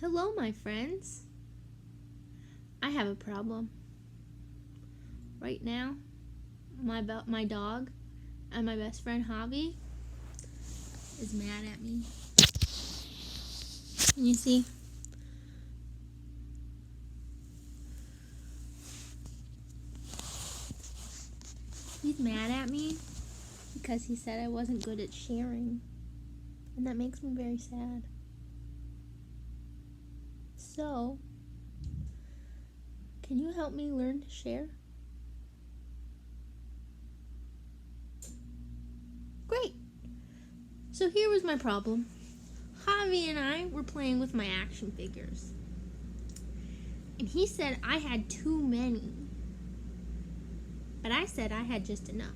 Hello, my friends. I have a problem. Right now, my dog and my best friend Javi is mad at me. You see? He's mad at me because he said I wasn't good at sharing. And that makes me very sad. So, can you help me learn to share? Great! So here was my problem. Javi and I were playing with my action figures. And he said I had too many. But I said I had just enough.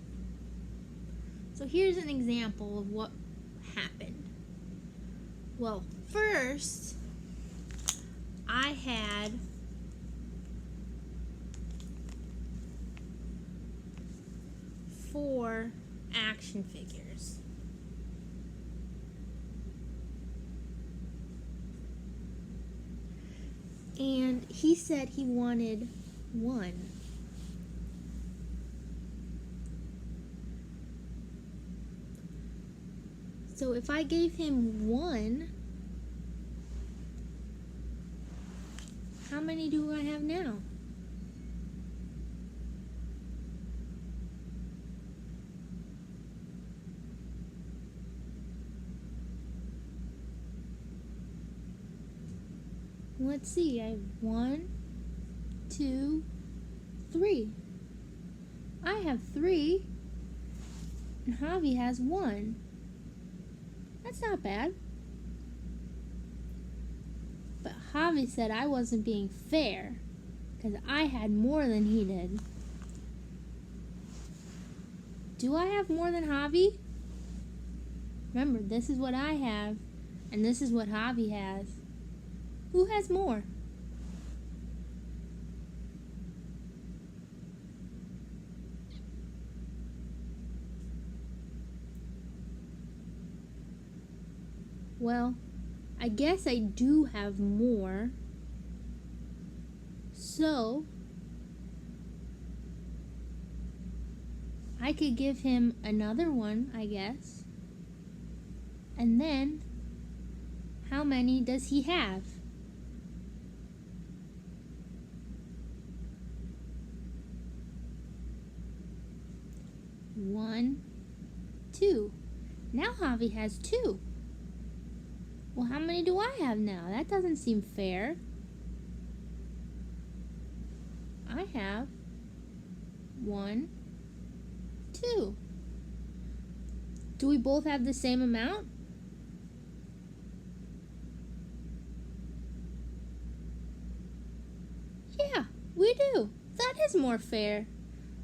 So here's an example of what happened. Well, first, I had four action figures. And he said he wanted one. So if I gave him one, how many do I have now? Let's see, I have 1, 2, 3. I have 3, and Javi has 1. That's not bad. But Javi said I wasn't being fair because I had more than he did. Do I have more than Javi? Remember, this is what I have, and this is what Javi has. Who has more? Well, I guess I do have more. So, I could give him another one, I guess. And then, how many does he have? One, 2. Now Javi has 2. Well, how many do I have now? That doesn't seem fair. I have 1, 2. Do we both have the same amount? Yeah, we do. That is more fair.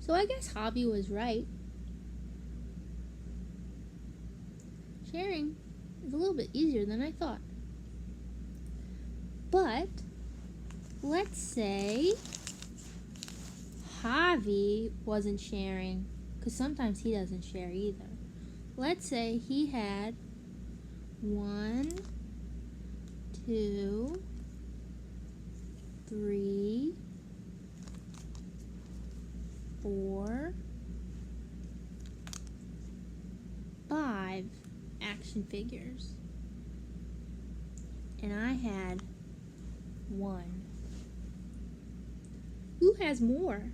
So I guess Javi was right. Sharing is a little bit easier than I thought. But let's say Javi wasn't sharing, because sometimes he doesn't share either. Let's say he had 1, 2, 3, 4, 5 action figures. And I had 1. Who has more?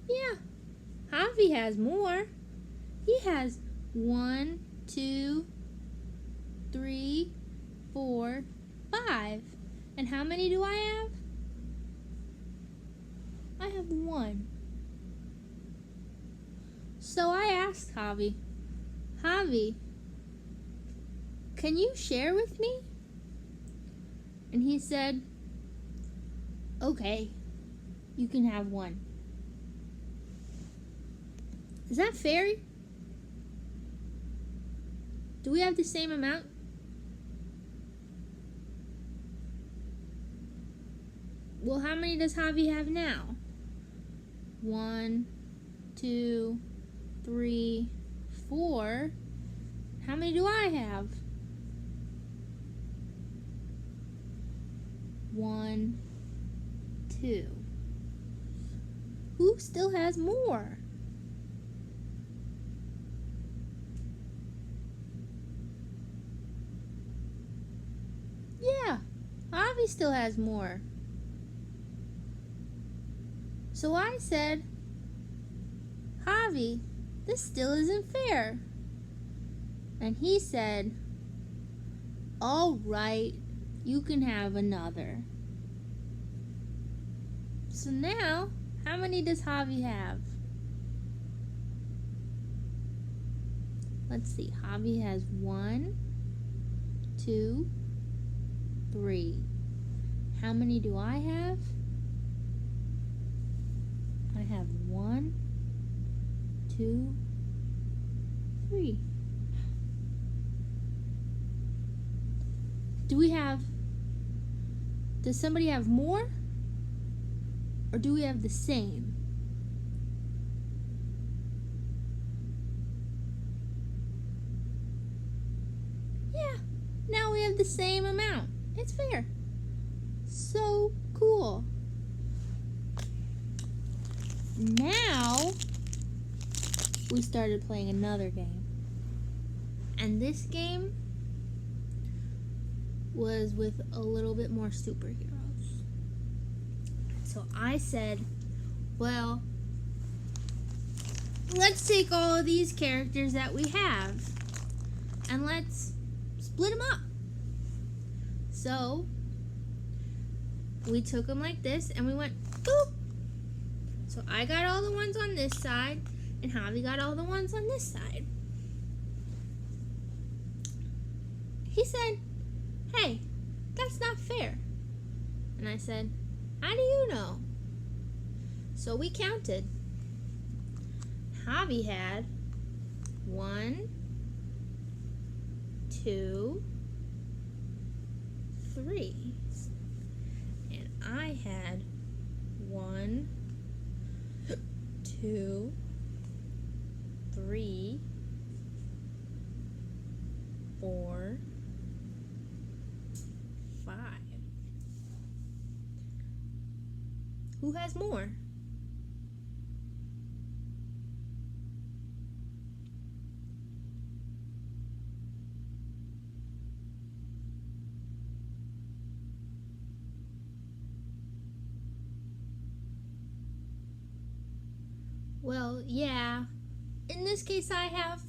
Yeah, Javi has more. He has 1, 2, 3, 4, 5. And how many do I have? I have 1. So I asked Javi, can you share with me? And he said, okay, you can have 1. Is that fair? Do we have the same amount? Well, how many does Javi have now? 1, 2, 3, 4. How many do I have? 1, 2. Who still has more? Yeah, Javi still has more. So I said, Javi, this still isn't fair. And he said, all right, you can have another. So now, how many does Javi have? Let's see, Javi has 1, 2, 3. How many do I have? I have 1, 2, 3. Does somebody have more? Or do we have the same? Yeah, now we have the same amount. It's fair. So cool. Now, we started playing another game. And this game was with a little bit more superheroes. So I said, well, let's take all of these characters that we have and let's split them up. So we took them like this and we went boop. So I got all the ones on this side and Javi got all the ones on this side. He said, hey, that's not fair. And I said, how do you know? So we counted. Javi had 1, 2, 3. And I had 1, 2, 3, 4, 5. Who has more? Well, yeah. In this case I have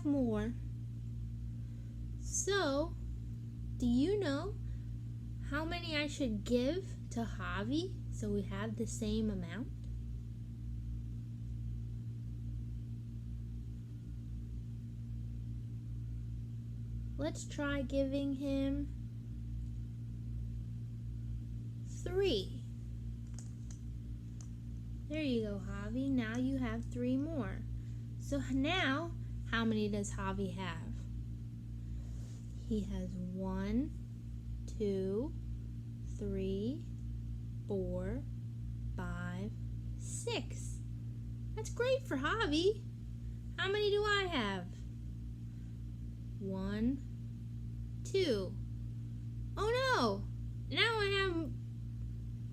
more. So, do you know how many I should give to Javi so we have the same amount? Let's try giving him 3. There you go, Javi. Now you have 3 more. So now, how many does Javi have? He has 1, 2, 3, 4, 5, 6. That's great for Javi. How many do I have? 1, 2. Oh no! Now I have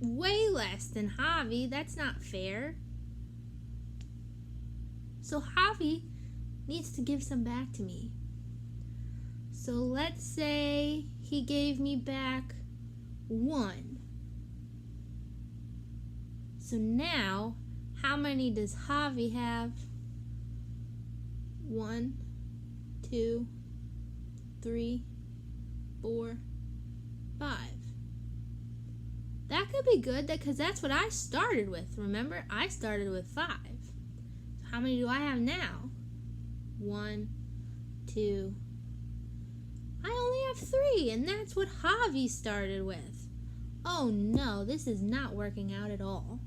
way less than Javi. That's not fair. So Javi needs to give some back to me. So let's say he gave me back 1. So now, how many does Javi have? 1, 2, 3, 4, 5. That could be good because that's what I started with. Remember, I started with 5. So how many do I have now? 1, 2. I only have 3, and that's what Javi started with. Oh no, this is not working out at all.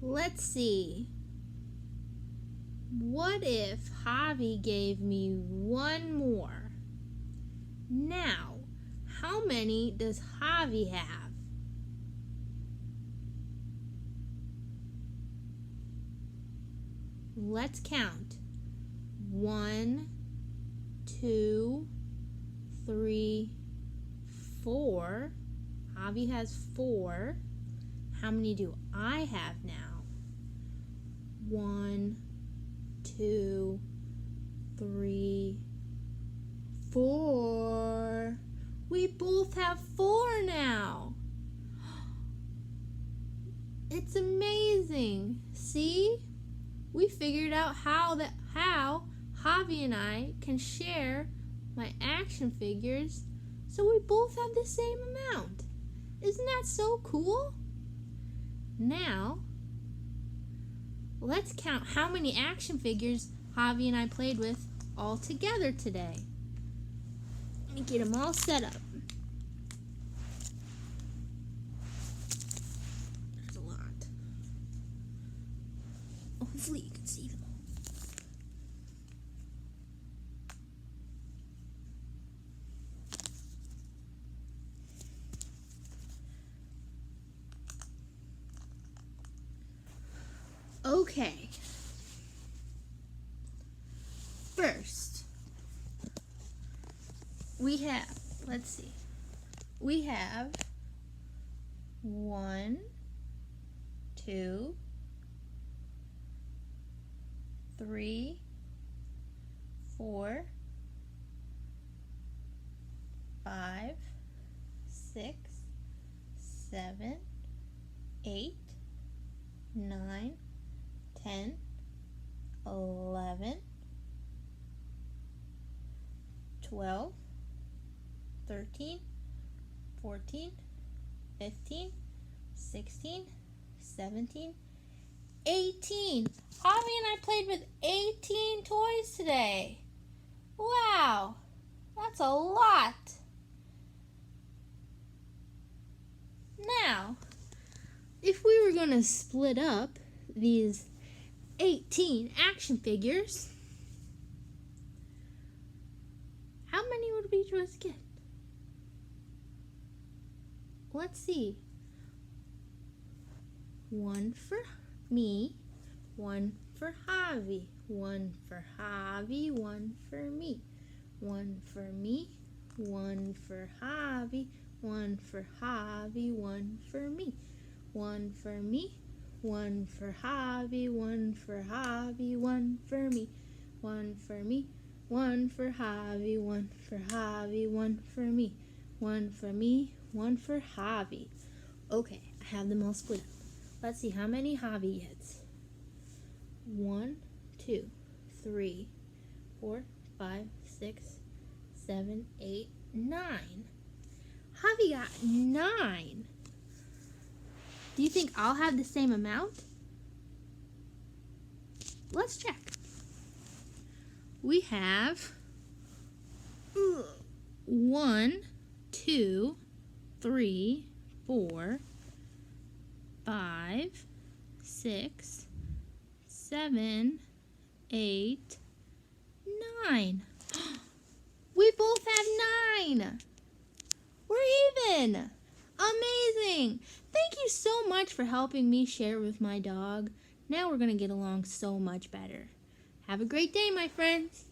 Let's see. What if Javi gave me 1 more? Now, how many does Javi have? let's count. 1, 2, 3, 4. Javi has 4. How many do I have now? 1, 2, 3, 4. We both have 4 now. It's amazing. See? We figured out how Javi and I can share my action figures so we both have the same amount. Isn't that so cool? Now, let's count how many action figures Javi and I played with all together today. Let me get them all set up. There's a lot. Hopefully you can see them all. Okay. First, we have, let's see. We have 1, 2, 3, 4, 5, 6, 7, 8, 9, 10, 11, 12, 13, 14, 15, 16, 17, 18. Javi and I played with 18 toys today. Wow, that's a lot. Now, if we were going to split up these 18 action figures, how many would each of us get? Let's see. 1 for me, 1 for Javi, 1 for Javi, 1 for me, 1 for me, 1 for Javi, 1 for Javi, 1 for me, 1 for me, 1 for Javi, 1 for Javi, 1 for me, 1 for me, 1 for Javi, 1 for Javi, 1 for me, 1 for me, 1 for Javi. Okay, I have them all split up. Let's see how many Javi gets. 1, 2, 3, 4, 5, 6, 7, 8, 9. Javi got 9. Do you think I'll have the same amount? Let's check. We have 1, 2, 3, 4, 5, 6, 7, 8, 9. We both have 9. We're even. Amazing. Thank you so much for helping me share with my dog. Now we're going to get along so much better. Have a great day, my friends.